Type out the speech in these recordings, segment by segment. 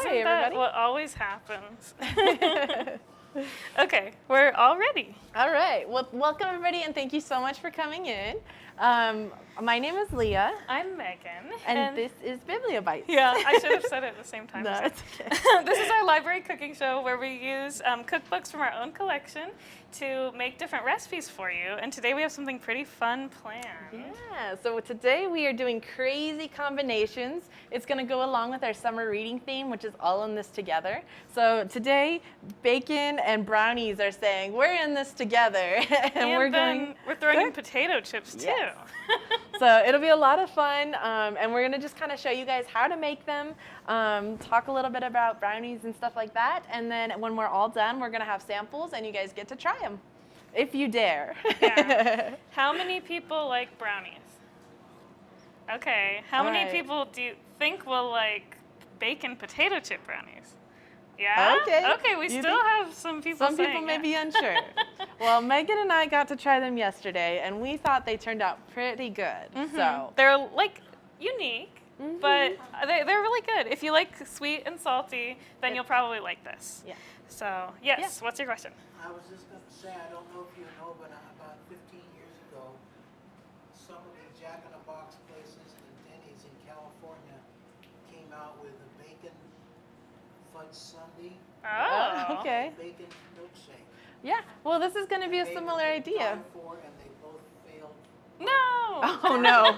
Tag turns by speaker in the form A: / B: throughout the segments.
A: Isn't that what always happens? Okay, we're all ready.
B: All right. Well, welcome everybody, and thank you so much for coming in. My name is Leah.
A: I'm Megan.
B: And this is BiblioBites.
A: Yeah, I should have said it at the same time.
B: No, it's okay.
A: This is our library cooking show where we use cookbooks from our own collection to make different recipes for you. And today we have something pretty fun planned.
B: Yeah, so today we are doing crazy combinations. It's going to go along with our summer reading theme, which is all in this together. So today, bacon and brownies are saying, we're in this together.
A: and we're throwing in potato chips too.
B: Yes. So it'll be a lot of fun, and we're going to just kind of show you guys how to make them, talk a little bit about brownies and stuff like that, and then when we're all done, we're going to have samples, and you guys get to try them, if you dare.
A: Yeah. How many people like brownies? Okay, how many people do you think will like bacon potato chip brownies? Yeah? Okay, we still have some people
B: Some people may be unsure. Well, Megan and I got to try them yesterday, and we thought they turned out pretty good. So
A: they're like unique, but they're really good. If you like sweet and salty, then you'll probably like this.
B: Yeah.
A: So, yes, what's your question?
C: I was just going to say, I don't know if you know, but about 15 years ago, some of the Jack in the Box places and Denny's in California came out with a bacon fudge sundae.
A: Oh,
B: okay.
C: Bacon milkshake.
B: Yeah, well, this is going to be a similar idea.
C: And they both failed.
A: No!
B: Oh, no.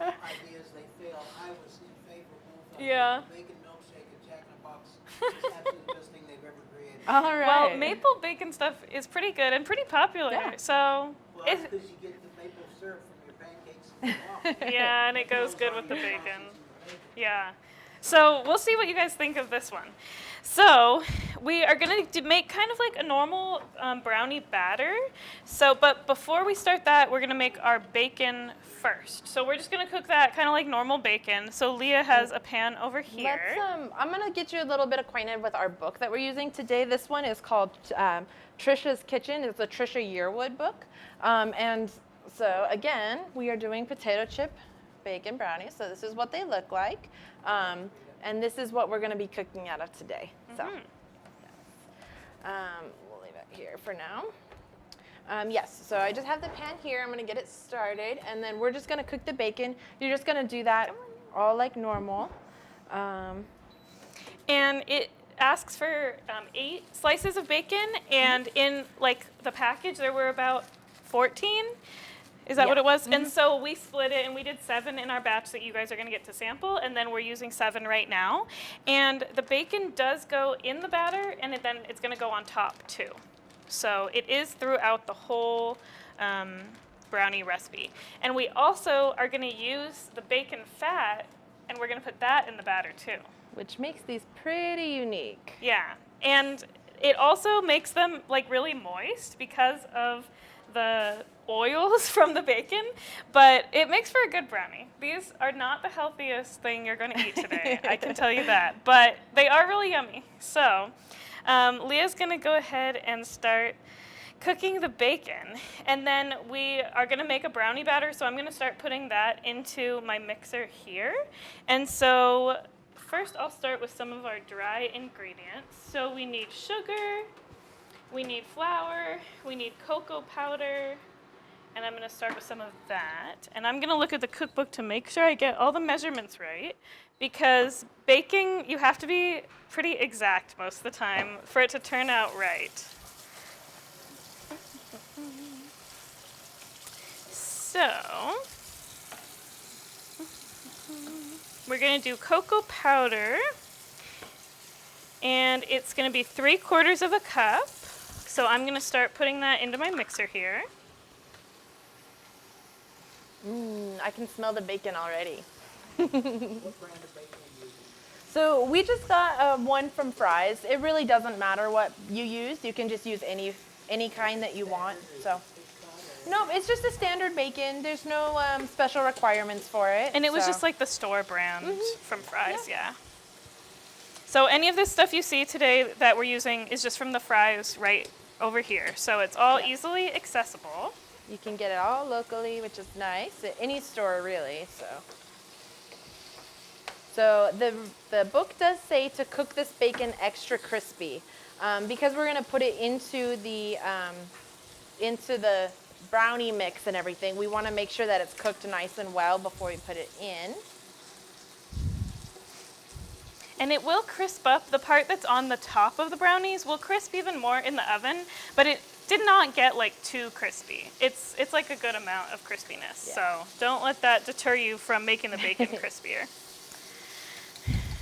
C: Ideas, they failed. I was in favor of both.
A: Yeah.
C: Bacon milkshake and Jack in the Box is absolutely the best thing they've ever created.
B: All right.
A: Well, maple bacon stuff is pretty good and pretty popular.
B: Yeah.
A: So,
C: Well, that's because you get the maple syrup from your pancakes and waffles.
A: yeah, and it goes good with the bacon. Yeah. So we'll see what you guys think of this one. So we are going to make kind of like a normal brownie batter. So, but before we start that, we're going to make our bacon first. So we're just going to cook that kind of like normal bacon. So Leah has a pan over here.
B: I'm going to get you a little bit acquainted with our book that we're using today. This one is called Trisha's Kitchen. It's a Trisha Yearwood book. And so again, we are doing potato chip bacon brownies. So this is what they look like. And this is what we're going to be cooking out of today. So we'll leave it here for now. Yes, so I just have the pan here. I'm going to get it started. And then we're just going to cook the bacon. You're just going to do that all like normal.
A: And it asks for 8 slices of bacon. And in like the package, there were about 14. Is that what it was? And so we split it, and we did 7 in our batch that you guys are going to get to sample, and then we're using 7 right now. And the bacon does go in the batter, and then it's going to go on top too. So it is throughout the whole brownie recipe. And we also are going to use the bacon fat, and we're going to put that in the batter too.
B: Which makes these pretty unique.
A: Yeah, and it also makes them like really moist because of the oils from the bacon, but it makes for a good brownie. These are not the healthiest thing you're going to eat today, I can tell you that, but they are really yummy. So Leah's going to go ahead and start cooking the bacon, and then we are going to make a brownie batter, so I'm going to start putting that into my mixer here. And so first I'll start with some of our dry ingredients. So we need sugar, we need flour, we need cocoa powder, and I'm going to start with some of that. And I'm going to look at the cookbook to make sure I get all the measurements right, because baking, you have to be pretty exact most of the time for it to turn out right. So we're going to do cocoa powder, and it's going to be 3/4 of a cup. So I'm going to start putting that into my mixer here.
B: I can smell the bacon already.
C: What brand of bacon are you using?
B: So we just got one from Fry's. It really doesn't matter what you use. You can just use any kind that you want. So no, it's just a standard bacon. There's no special requirements for it.
A: And it was just like the store brand from Fry's, yeah. So any of this stuff you see today that we're using is just from the Fry's right over here. So it's all easily accessible.
B: You can get it all locally, which is nice, at any store really. So So the book does say to cook this bacon extra crispy, because we're gonna put it into the brownie mix and everything. We want to make sure that it's cooked nice and well before we put it in.
A: And it will crisp up. The part that's on the top of the brownies will crisp even more in the oven, but it did not get like too crispy. It's like a good amount of crispiness.
B: Yeah.
A: So don't let that deter you from making the bacon crispier.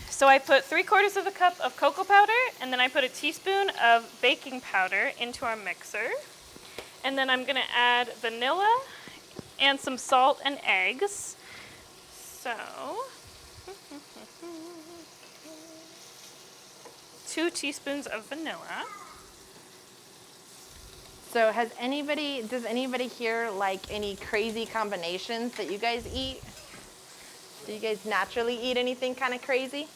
A: So I put 3/4 of a cup of cocoa powder, and then I put a teaspoon of baking powder into our mixer. And then I'm gonna add vanilla and some salt and eggs. So 2 teaspoons of vanilla.
B: So does anybody here like any crazy combinations that you guys eat? Do you guys naturally eat anything kind of crazy?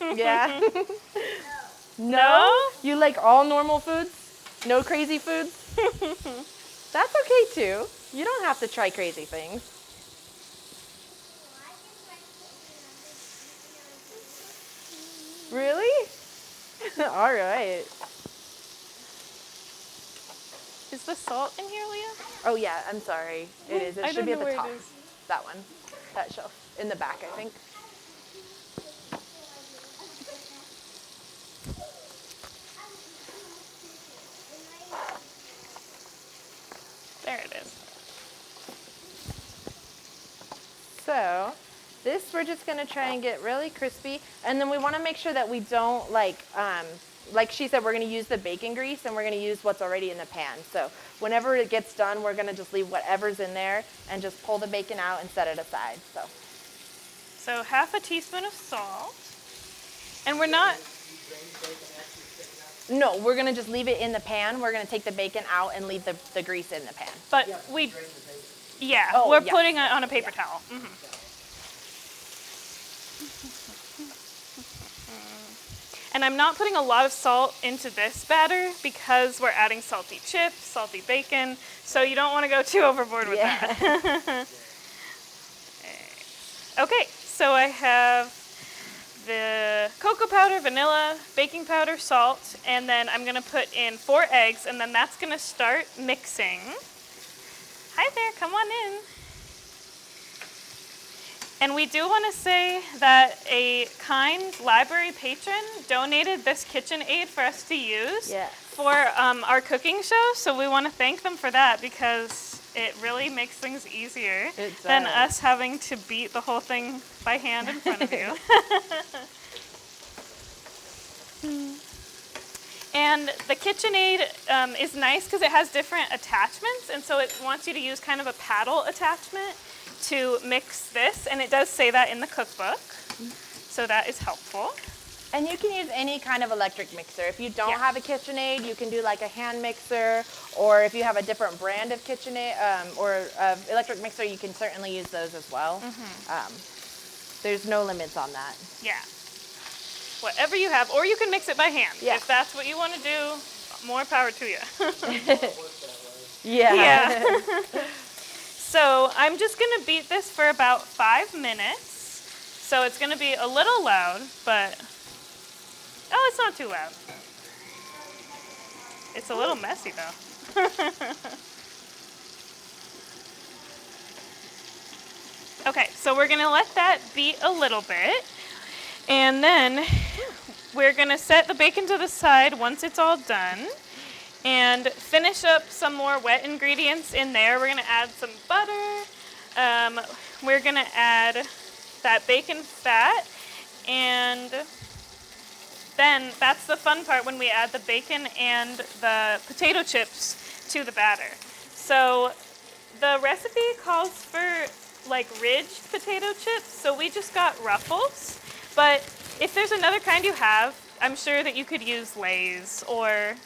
B: Yeah? No? You like all normal foods? No crazy foods? That's okay too. You don't have to try crazy things. Really? All right.
A: Is the salt in here, Leah?
B: Oh yeah, I'm sorry. It is. It
A: I
B: should be at
A: don't
B: the
A: know
B: top.
A: where it is.
B: That one. That shelf. In the back, I think.
A: There it is.
B: So this we're just gonna try and get really crispy, and then we want to make sure that we don't like she said, we're gonna use the bacon grease and we're gonna use what's already in the pan. So whenever it gets done, we're gonna just leave whatever's in there and just pull the bacon out and set it aside.
A: So 1/2 teaspoon of salt. And we're not,
B: No, we're gonna just leave it in the pan. We're gonna take the bacon out and leave the grease in the pan.
A: but
C: Yeah,
A: we,
C: drain the bacon.
A: yeah,
B: Oh,
A: we're
B: yeah.
A: putting it on a paper towel. And I'm not putting a lot of salt into this batter because we're adding salty chips, salty bacon, so you don't want to go too overboard with that. Okay, so I have the cocoa powder, vanilla, baking powder, salt, and then I'm gonna put in 4 eggs, and then that's gonna start mixing. Hi there, come on in. And we do want to say that a kind library patron donated this KitchenAid for us to use for our cooking show, so we want to thank them for that because it really makes things easier than us having to beat the whole thing by hand in front of you. And the KitchenAid is nice because it has different attachments, and so it wants you to use kind of a paddle attachment to mix this, and it does say that in the cookbook, so that is helpful.
B: And you can use any kind of electric mixer. If you don't have a KitchenAid, you can do like a hand mixer, or if you have a different brand of KitchenAid or electric mixer, you can certainly use those as well. There's no limits on that.
A: Yeah. Whatever you have, or you can mix it by hand.
B: Yeah.
A: If that's what you want to do, more power to you.
B: Yeah.
A: So I'm just going to beat this for about 5 minutes. So it's going to be a little loud, but oh, it's not too loud. It's a little messy though. Okay, so we're going to let that beat a little bit. And then we're going to set the bacon to the side once it's all done. And finish up some more wet ingredients in there. We're going to add some butter. We're going to add that bacon fat. And then that's the fun part when we add the bacon and the potato chips to the batter. So the recipe calls for like ridged potato chips. So we just got Ruffles. But if there's another kind you have, I'm sure that you could use Lay's or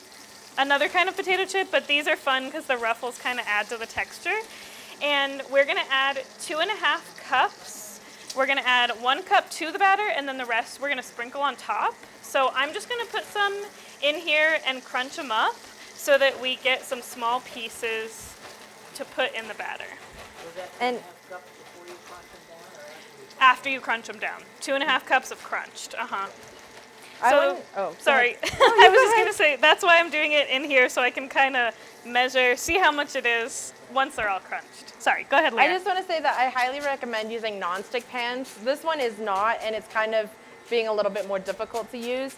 A: another kind of potato chip, but these are fun because the Ruffles kind of add to the texture. And we're going to add 2.5 cups. We're going to add 1 cup to the batter, and then the rest we're going to sprinkle on top. So I'm just going to put some in here and crunch them up so that we get some small pieces to put in the batter.
C: Was that
B: And-
C: 2.5 cups before you crunch them down, or after you
A: after you crunch them down. 2.5 cups of crunched.
B: I
A: So,
B: wouldn't- oh,
A: sorry. I was just going to say, that's why I'm doing it in here, so I can kind of measure, see how much it is once they're all crunched. Sorry, go ahead, Leah.
B: I just want to say that I highly recommend using non-stick pans. This one is not, and it's kind of being a little bit more difficult to use.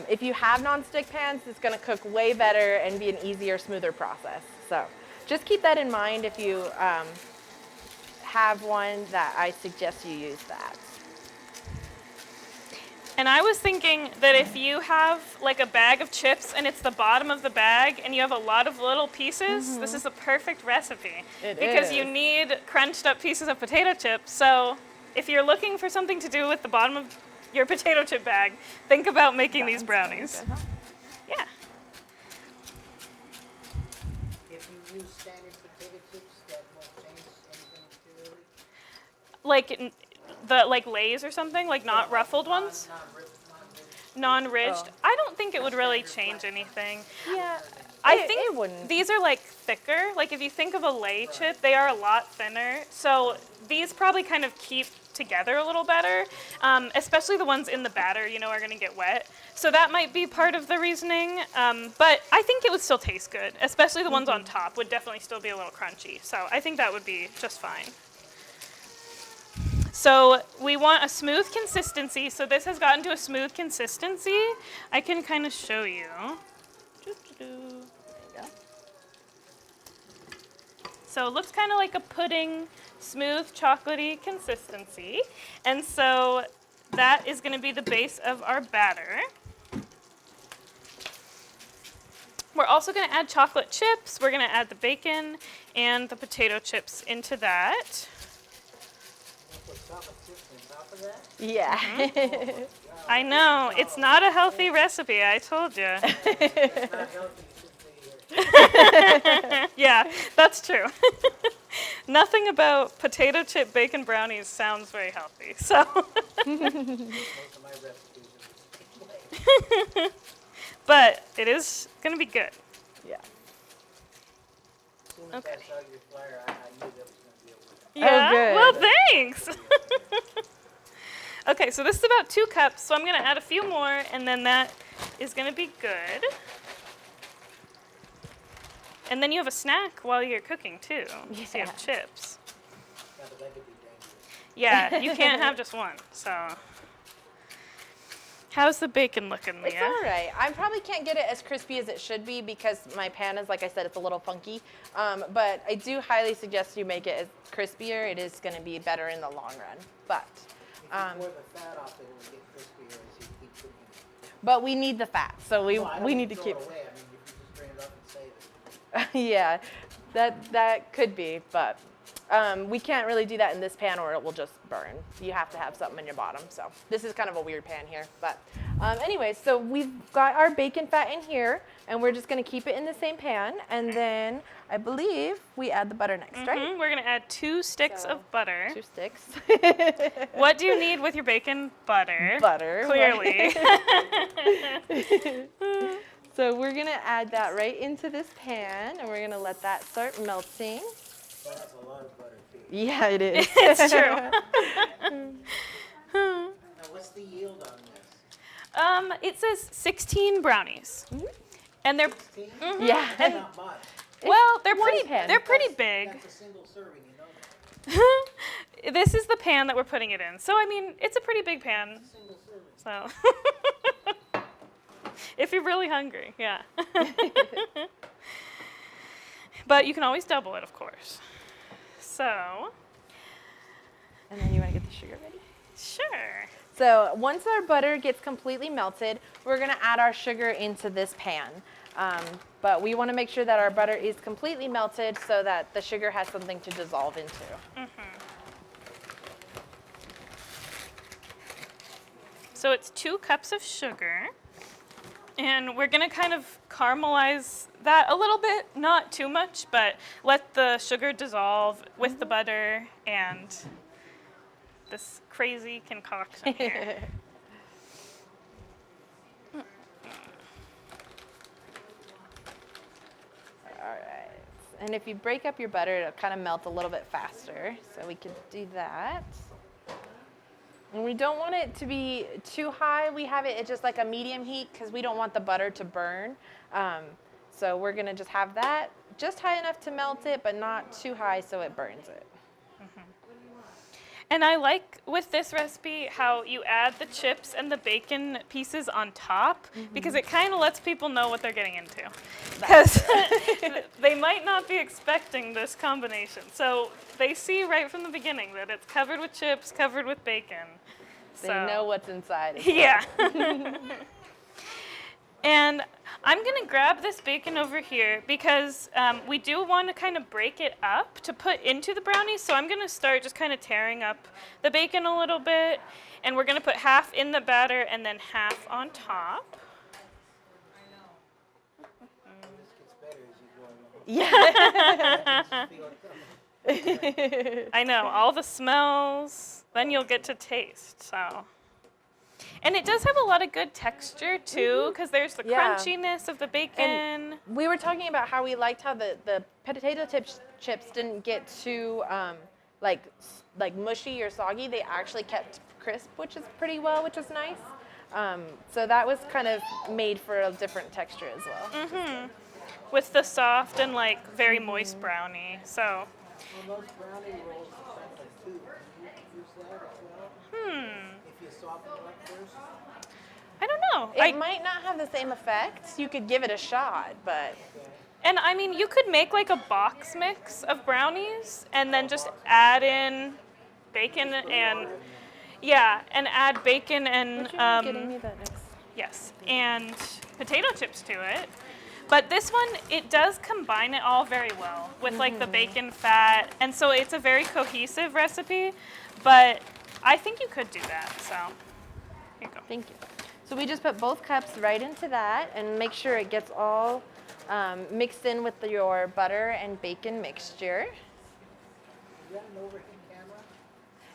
B: If you have non-stick pans, it's going to cook way better and be an easier, smoother process. So just keep that in mind if you have one that I suggest you use that.
A: And I was thinking that if you have like a bag of chips and it's the bottom of the bag and you have a lot of little pieces, this is a perfect recipe. Because you need crunched up pieces of potato chips. So if you're looking for something to do with the bottom of your potato chip bag, think about making these brownies. Yeah.
C: If you use standard potato chips, that won't change anything materially?
A: Like Lay's or something, like not ruffled ones? Non-ridged. I don't think it would really change anything.
B: Yeah,
A: I
B: it
A: think
B: wouldn't.
A: these are like thicker. Like if you think of a Lay chip, they are a lot thinner. So these probably kind of keep together a little better, especially the ones in the batter, are going to get wet. So that might be part of the reasoning. But I think it would still taste good, especially the ones on top would definitely still be a little crunchy. So I think that would be just fine. So we want a smooth consistency. So this has gotten to a smooth consistency. I can kind of show you. There you go. So it looks kind of like a pudding, smooth, chocolatey consistency. And so that is going to be the base of our batter. We're also going to add chocolate chips. We're going to add the bacon and the potato chips into that.
B: Yeah.
A: I know, it's not a healthy recipe, I told you. Yeah, that's true. Nothing about potato chip bacon brownies sounds very healthy, so. But it is going to be good.
B: Yeah.
A: Okay.
C: I saw your flyer, I knew that was going to be a winner.
A: Yeah,
B: good.
A: well, thanks. Okay, so this is about 2 cups, so I'm going to add a few more, and then that is going to be good. And then you have a snack while you're cooking, too.
B: Yeah.
A: So you have chips.
C: Yeah, but that could be dangerous.
A: Yeah, you can't have just one, so. How's the bacon looking, Leah?
B: It's all right. I probably can't get it as crispy as it should be because my pan is, like I said, it's a little funky. But I do highly suggest you make it as crispier. It is going to be better in the long run. But
C: If you pour the fat off, it will get crispier as you keep cooking it.
B: but we need the fat, so
C: No, I don't
B: we
C: mean
B: need to
C: throw
B: keep.
C: it away. I mean, you can just bring it up and save it.
B: Yeah, that could be, but we can't really do that in this pan or it will just burn. You have to have something in your bottom. So this is kind of a weird pan here, but anyway, so we've got our bacon fat in here, and we're just going to keep it in the same pan, and then I believe we add the butter next, right?
A: We're going to add 2 sticks
B: So,
A: of butter.
B: 2 sticks.
A: What do you need with your bacon? Butter.
B: Butter.
A: Clearly.
B: So we're going to add that right into this pan, and we're going to let that start melting.
C: Well, that's a lot of butter, too.
B: Yeah, it is.
A: It's true.
C: Now, what's the yield on this?
A: It says 16 brownies. And they're
C: 16?
B: Yeah.
C: That's not much.
A: well, they're
B: one
A: pretty
B: pan.
A: they're pretty big.
C: That's a single serving, you know that.
A: This is the pan that we're putting it in. So I mean, it's a pretty big pan.
C: Single serving.
A: So if you're really hungry, yeah. But you can always double it, of course. So,
B: And then you want to get the sugar ready?
A: sure.
B: So once our butter gets completely melted, we're going to add our sugar into this pan. But we want to make sure that our butter is completely melted so that the sugar has something to dissolve into.
A: So it's 2 cups of sugar. And we're going to kind of caramelize that a little bit, not too much, but let the sugar dissolve with the butter and this crazy concoction here.
B: All right. And if you break up your butter, it'll kind of melt a little bit faster. So we can do that. And we don't want it to be too high. We have it at just like a medium heat because we don't want the butter to burn. So we're gonna just have that just high enough to melt it, but not too high so it burns it.
A: And I like with this recipe how you add the chips and the bacon pieces on top because it kind of lets people know what they're getting into. Because they might not be expecting this combination. So they see right from the beginning that it's covered with chips, covered with bacon.
B: They know what's inside.
A: Yeah. And I'm going to grab this bacon over here because we do want to kind of break it up to put into the brownies. So I'm going to start just kind of tearing up the bacon a little bit. And we're going to put half in the batter and then half on top.
B: Yeah.
A: I know, all the smells, then you'll get to taste, so. And it does have a lot of good texture too, because there's the crunchiness of the bacon.
B: And we were talking about how we liked how the potato chips didn't get too like mushy or soggy. They actually kept crisp, which is pretty well, which was nice. So that was kind of made for a different texture as well.
A: Mm-hmm. With the soft and like very moist brownie, so.
C: Well, those brownie rolls are kind of too. Can you use that as well? If you soften it up first?
A: I don't know.
B: It might not have the same effect. You could give it a shot, but.
A: And I mean, you could make like a box mix of brownies and then just add in bacon and, and add bacon and,
B: Would you mind getting me that next?
A: Yes, and potato chips to it. But this one, it does combine it all very well with like the bacon fat. And so it's a very cohesive recipe, but I think you could do that, so here you go.
B: Thank you. So we just put both cups right into that and make sure it gets all mixed in with your butter and bacon mixture.
C: Is that an overhead camera?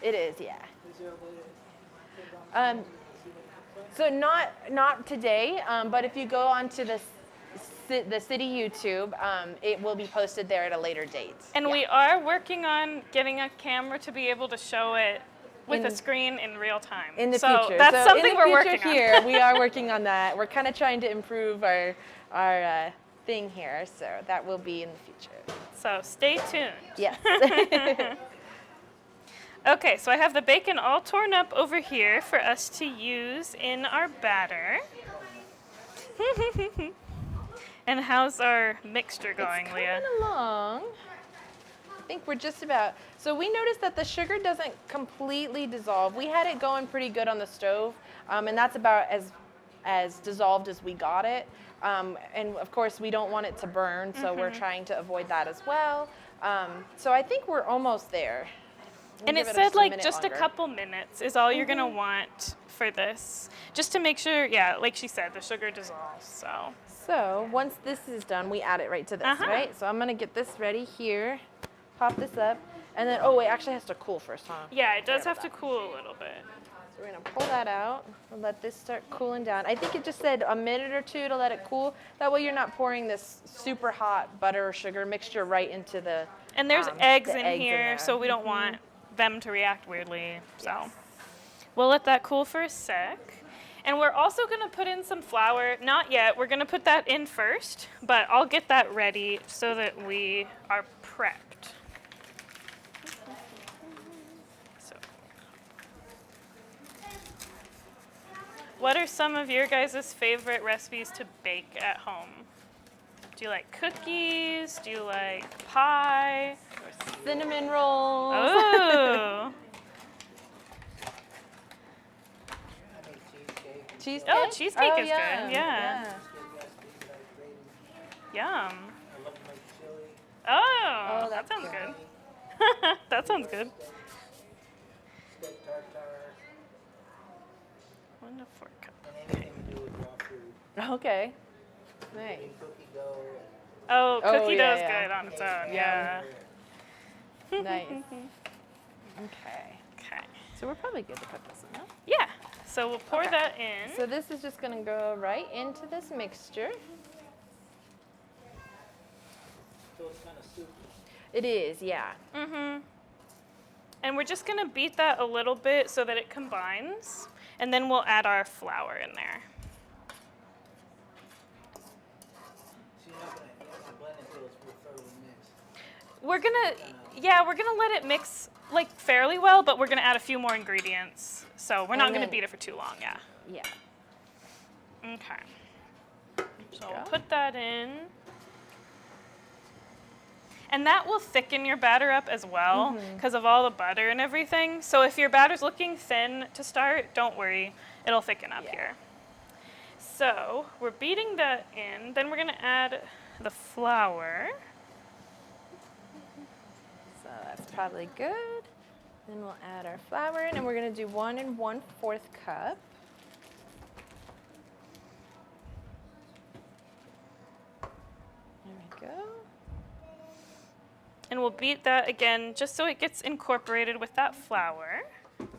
B: It is, yeah.
C: Is there a way to put it on the see what it looks like?
B: So not today, but if you go onto the city YouTube, it will be posted there at a later date.
A: And we are working on getting a camera to be able to show it with a screen in real time.
B: In the
A: so
B: future.
A: That's
B: so
A: something
B: in the
A: we're
B: future
A: working
B: here,
A: on.
B: we are working on that. We're kind of trying to improve our thing here, so that will be in the future.
A: So stay tuned.
B: Yes.
A: Okay, so I have the bacon all torn up over here for us to use in our batter. And how's our mixture going,
B: it's
A: Leah?
B: coming along. I think we're just about. So we noticed that the sugar doesn't completely dissolve. We had it going pretty good on the stove, and that's about as dissolved as we got it. And of course, we don't want it to burn, so we're trying to avoid that as well. So I think we're almost there.
A: And it said like just a couple minutes is all you're gonna want for this, just to make sure, like she said, the sugar dissolves.
B: So once this is done, we add it right to this, right? So I'm gonna get this ready here, pop this up, and then it actually has to cool first, huh?
A: Yeah, it does have to cool a little bit.
B: So we're gonna pull that out and let this start cooling down. I think it just said a minute or two to let it cool. That way you're not pouring this super hot butter or sugar mixture right into the.
A: And there's eggs in
B: eggs in
A: here,
B: there.
A: so we don't want them to react weirdly. So we'll let that cool for a sec. And we're also going to put in some flour. Not yet. We're going to put that in first, but I'll get that ready so that we are prepped. So, what are some of your guys' favorite recipes to bake at home? Do you like cookies? Do you like pie?
B: Cinnamon rolls.
A: Oh.
C: I make cheesecake.
B: Cheesecake?
A: Oh, cheesecake is
B: yeah.
A: good. Yeah.
C: Cheesecake recipes like gravy.
A: Yum.
C: I love my chili.
A: Oh, that
B: that's
A: sounds
C: brownie,
A: good. That sounds good.
C: steak tartare,
A: 1 to 4 cup.
C: and anything to do with raw food.
B: Okay. Nice.
C: Eating cookie dough
A: Oh, cookie
B: yeah,
A: dough's
B: yeah.
A: good on its own.
C: and
A: Yeah.
B: Nice. Okay.
A: Okay.
B: So we're probably good to put this in, huh?
A: Yeah. So we'll pour
B: Okay.
A: that in.
B: So this is just gonna go right into this mixture.
C: So it's kind of soupy.
B: It is, yeah.
A: Mm-hmm. And we're just gonna beat that a little bit so that it combines. And then we'll add our flour in there.
C: So you're not gonna blend it until it's thoroughly mixed.
A: We're gonna let it mix like fairly well, but we're gonna add a few more ingredients. So we're not
B: And
A: gonna
B: then-
A: beat it for too long, yeah.
B: Yeah.
A: Okay. So we'll put that in. And that will thicken your batter up as well because of all the butter and everything. So if your batter's looking thin to start, don't worry, it'll thicken up here. So we're beating that in. Then we're gonna add the flour.
B: So that's probably good. Then we'll add our flour in, and we're gonna do 1 1/4 cup. There we go.
A: And we'll beat that again just so it gets incorporated with that flour. Move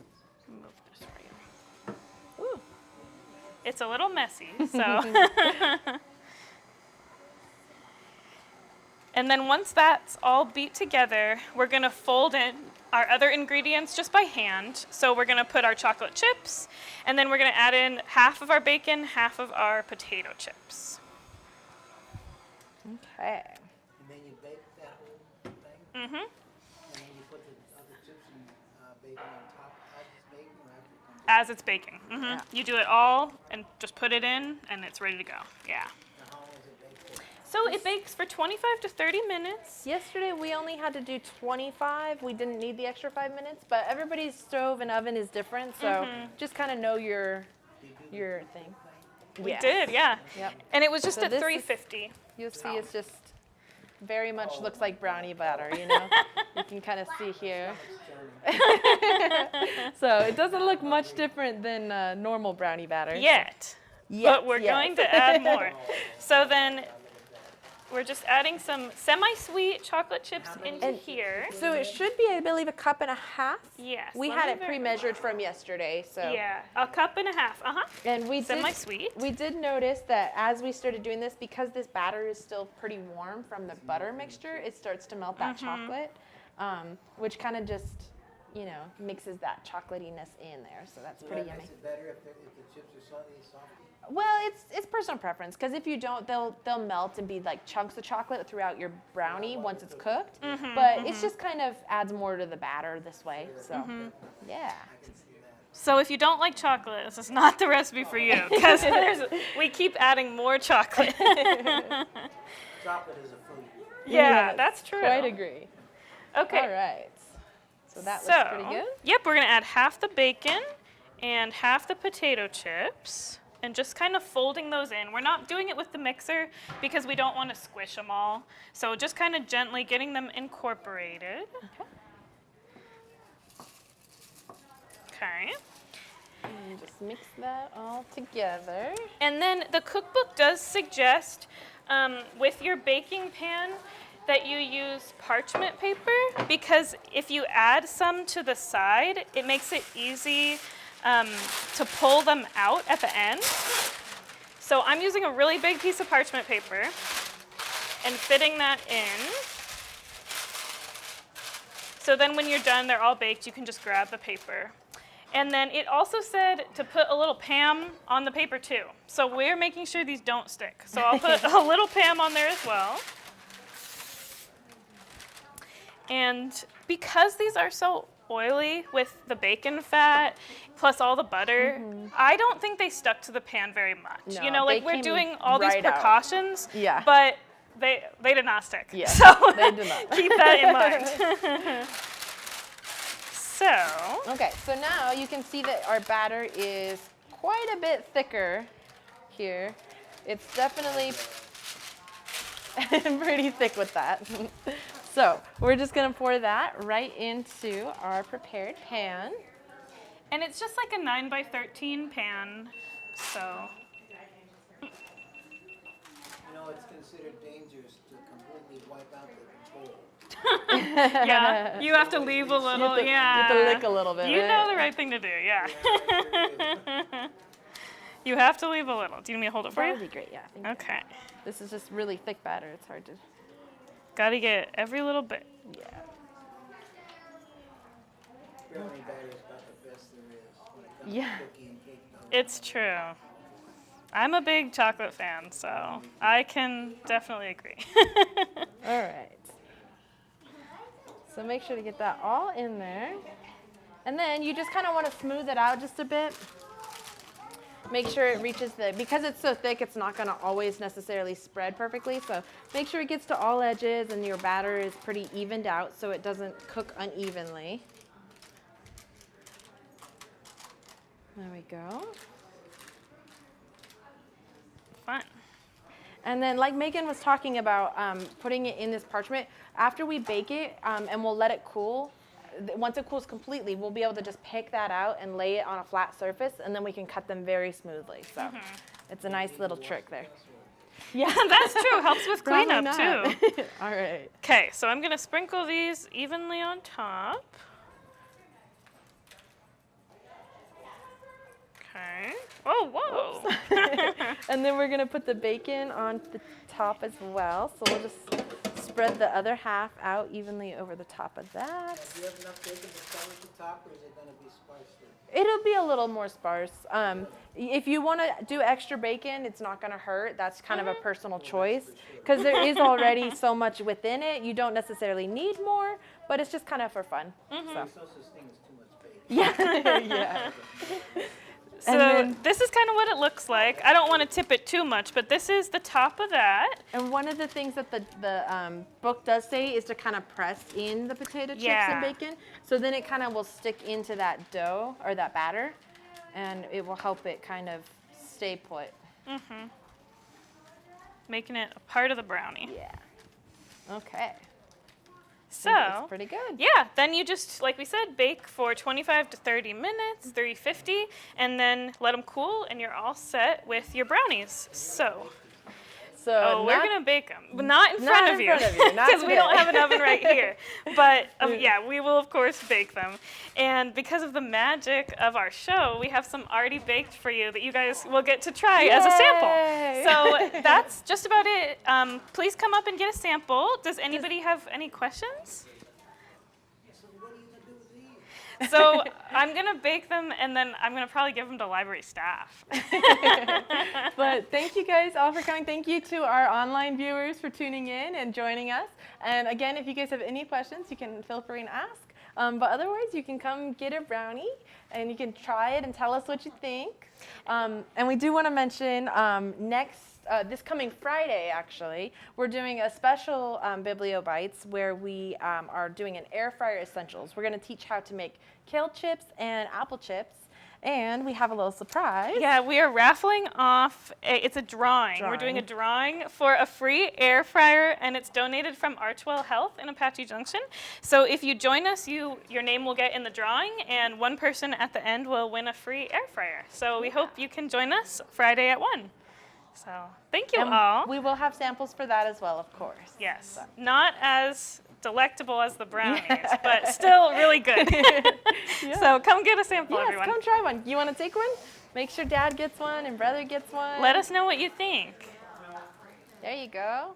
A: this for you.
B: Ooh.
A: It's a little messy, so. And then once that's all beat together, we're gonna fold in our other ingredients just by hand. So we're gonna put our chocolate chips, and then we're gonna add in half of our bacon, half of our potato chips.
B: Okay.
C: And then you bake that whole thing?
A: Mm-hmm.
C: And then you put the other chips and bacon on top as it's baking or after it comes out?
A: As it's baking. Mm-hmm.
B: Yeah.
A: You do it all and just put it in, and it's ready to go. Yeah.
C: And how long is it baked for?
A: So it bakes for 25 to 30 minutes.
B: Yesterday we only had to do 25. We didn't need the extra 5 minutes, but everybody's stove and oven is different, so just kind of know your thing.
A: We did, yeah.
B: Yep.
A: And it was just
B: So
A: at
B: this is-
A: 350.
B: You'll see it's just very much looks like brownie batter, you know? You can kind of see here. So it doesn't look much different than normal brownie batter.
A: Yet. But we're going to add more. So then we're just adding some semi-sweet chocolate chips into
B: And-
A: here.
B: So it should be, I believe, a cup and a half.
A: Yes.
B: We
A: let
B: had
A: me
B: it
A: ver-
B: pre-measured from yesterday, so.
A: Yeah, a cup and a half. Uh-huh.
B: And we did,
A: Semi-sweet.
B: we did notice that as we started doing this, because this batter is still pretty warm from the butter mixture, it starts to melt that chocolate, which kind of just, you know, mixes that chocolatiness in there. So that's pretty yummy.
C: Is it better if the chips are slightly softy?
B: Well, it's personal preference, because if you don't, they'll melt and be like chunks of chocolate throughout your brownie once it's cooked. But it's just kind of adds more to the batter this way. So yeah.
A: So if you don't like chocolate, this is not the recipe for you because we keep adding more chocolate.
C: Chocolate is a fruit.
A: Yeah,
B: Yes,
A: that's true.
B: Quite agree.
A: Okay.
B: All right. So that looks pretty good.
A: Yep, we're gonna add half the bacon and half the potato chips and just kind of folding those in. We're not doing it with the mixer because we don't want to squish them all. So just kind of gently getting them incorporated. Okay.
B: And just mix that all together.
A: And then the cookbook does suggest with your baking pan that you use parchment paper because if you add some to the side, it makes it easy to pull them out at the end. So I'm using a really big piece of parchment paper and fitting that in. So then when you're done, they're all baked, you can just grab the paper. And then it also said to put a little Pam on the paper too. So we're making sure these don't stick. So I'll put a little Pam on there as well. And because these are so oily with the bacon fat plus all the butter, I don't think they stuck to the pan very much.
B: No,
A: you know, like
B: they
A: we're
B: came
A: doing all these
B: right out.
A: precautions,
B: Yeah.
A: but they did not stick.
B: Yeah,
A: So
B: they did not.
A: keep that in mind. So,
B: Okay, so now you can see that our batter is quite a bit thicker here. It's definitely pretty thick with that. So we're just gonna pour that right into our prepared pan.
A: and it's just like a 9x13 pan. So,
C: You know, it's considered dangerous to completely wipe out the bowl.
A: yeah, you have to leave a little,
B: You have to lick a little bit.
A: You
B: right?
A: know the right thing to do, yeah. You have to leave a little. Do you need me to hold it for
B: That
A: you?
B: would be great, yeah. Thank you.
A: Okay.
B: This is just really thick batter. It's hard to,
A: Gotta get every little bit.
B: yeah.
C: brownie batter is about the best there is when it comes
B: Yeah.
C: to cookie and cake dough.
A: It's true. I'm a big chocolate fan, so I can definitely agree.
B: All right. So make sure to get that all in there. And then you just kind of want to smooth it out just a bit. Make sure it reaches because it's so thick, it's not going to always necessarily spread perfectly. So make sure it gets to all edges and your batter is pretty evened out so it doesn't cook unevenly. There we go.
A: Fun.
B: And then like Megan was talking about putting it in this parchment, after we bake it and we'll let it cool, once it cools completely, we'll be able to just pick that out and lay it on a flat surface and then we can cut them very smoothly. So it's a nice little trick there.
A: Yeah, that's true. Helps with cleanup too.
B: All right.
A: Okay, so I'm going to sprinkle these evenly on top. Okay. Oh, whoa.
B: And then we're going to put the bacon on the top as well. So we'll just spread the other half out evenly over the top of that.
C: Do you have enough bacon to cover the top, or is it going to be sparse there?
B: It'll be a little more sparse. If you want to do extra bacon, it's not going to hurt. That's kind of a personal choice because there is already so much within it. You don't necessarily need more, but it's just kind of for fun.
C: There's no such thing as too much bacon.
B: Yeah. Yeah.
A: So this is kind of what it looks like. I don't want to tip it too much, but this is the top of that.
B: And one of the things that the book does say is to kind of press in the potato chips and bacon. So then it kind of will stick into that dough or that batter, and it will help it kind of stay put.
A: Making it a part of the brownie.
B: Yeah. Okay.
A: So,
B: that's pretty good.
A: Yeah, then you just, like we said, bake for 25 to 30 minutes, 350, and then let them cool, and you're all set with your brownies. So we're going to bake them. Not in front of you, because we don't have an oven right here. But yeah, we will, of course, bake them. And because of the magic of our show, we have some already baked for you that you guys will get to try as a sample. So that's just about it. Please come up and get a sample. Does anybody have any questions?
C: So what are you going to do with these?
A: So I'm going to bake them, and then I'm going to probably give them to library staff.
B: But thank you guys all for coming. Thank you to our online viewers for tuning in and joining us. And again, if you guys have any questions, you can feel free and ask. But otherwise, you can come get a brownie, and you can try it and tell us what you think. And we do want to mention this coming Friday, actually, we're doing a special BiblioBites where we are doing an air fryer essentials. We're going to teach how to make kale chips and apple chips, and we have a little surprise.
A: Yeah, we are raffling off, it's a drawing. We're doing a drawing for a free air fryer, and it's donated from Archwell Health in Apache Junction. So if you join us, your name will get in the drawing, and one person at the end will win a free air fryer. So we hope you can join us Friday at 1. So thank you all.
B: We will have samples for that as well, of course.
A: Yes, not as delectable as the brownies, but still really good. So come get a sample, everyone.
B: Yes, come try one. You want to take one? Make sure Dad gets one and brother gets one.
A: Let us know what you think.
B: There you go.